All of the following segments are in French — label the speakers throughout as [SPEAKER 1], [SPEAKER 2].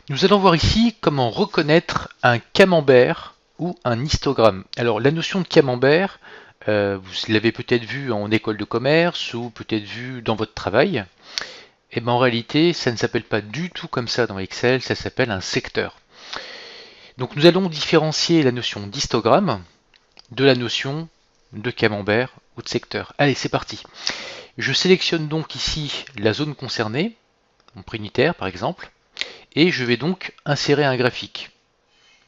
[SPEAKER 1] Nous allons voir ici comment reconnaître un camembert ou un histogramme. Alors la notion de camembert, vous l'avez peut-être vu en école de commerce ou peut-être vu dans votre travail. Et bien en réalité, ça ne s'appelle pas du tout comme ça dans Excel, ça s'appelle un secteur. Donc nous allons différencier la notion d'histogramme de la notion de camembert ou de secteur. Allez, c'est parti. Je sélectionne donc ici la zone concernée, mon prix unitaire par exemple, et je vais donc insérer un graphique.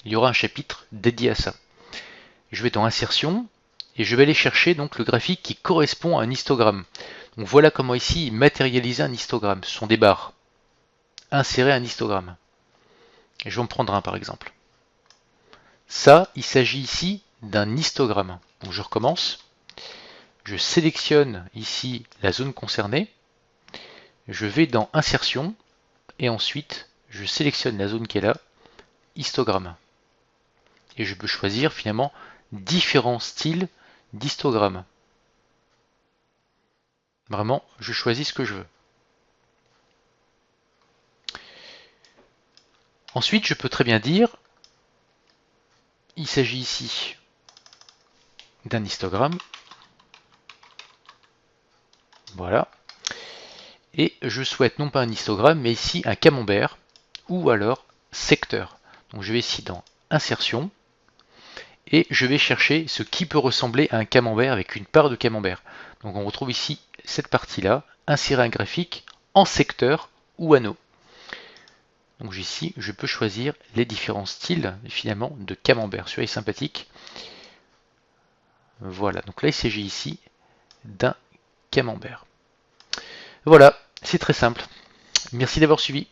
[SPEAKER 1] Il y aura un chapitre dédié à ça. Je vais dans Insertion et je vais aller chercher donc le graphique qui correspond à un histogramme. Donc voilà comment ici matérialiser un histogramme. Ce sont des barres. Insérer un histogramme. Et je vais en prendre un par exemple. Ça, il s'agit ici d'un histogramme. Donc je recommence. Je sélectionne ici la zone concernée. Je vais dans Insertion et ensuite je sélectionne la zone qui est là, histogramme. Et je peux choisir finalement différents styles d'histogramme. Vraiment, je choisis ce que je veux. Ensuite, je peux très bien dire, il s'agit ici d'un histogramme. Voilà. Et je souhaite non pas un histogramme, mais ici un camembert ou alors secteur. Donc je vais ici dans Insertion et je vais chercher ce qui peut ressembler à un camembert avec une part de camembert. Donc on retrouve ici cette partie-là, insérer un graphique en secteur ou anneau. Donc ici, je peux choisir les différents styles finalement de camembert. Celui-là est sympathique. Voilà, donc là il s'agit ici d'un camembert. Voilà, c'est très simple. Merci d'avoir suivi.